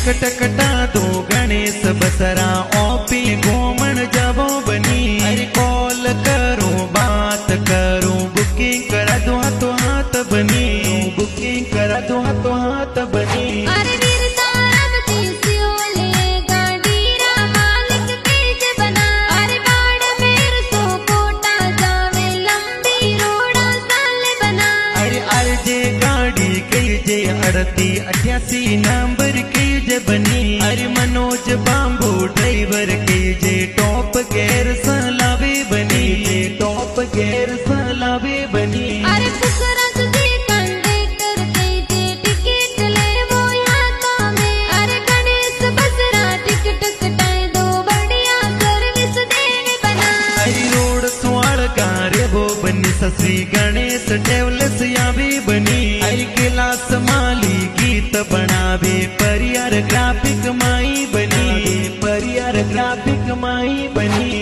Ticket कटा दो Ganesh Basra OP घूमन जावो बनी। अरे कॉल करो बात करो बुकिंग करा दो हाथों हाथ बनी। बुकिंग करा दो हाथों हाथ बनी। अरे वीरता अब तीसियोले गाड़ी रा मालिक तेज बना। अरे बाड़ मेर सो कोटा जावे लंबी रोड़ा साल बना। अरे अर्जे गाड़ी कई जे 3888 नंबर कई जे बनी। अरे मनोज बांबू ड्राइवर कई जे टॉप गेर सलावे बनी। टॉप गेर सलावे बनी। अरे पुकरस जी कंडक्टर कई जे टिकट ले वो हाथों में। अरे गणेश बसरा टिकट कटाए दो बढ़िया सर्विस देने बना। अरे रोड सुआड़ गारे वो बनी ससरी गणेश ट्रेवल्स या भी बनी। अरे क्लास माली गीत बनावे परियार ग्राफिक माई बनी। परियार ग्राफिक माई बनी।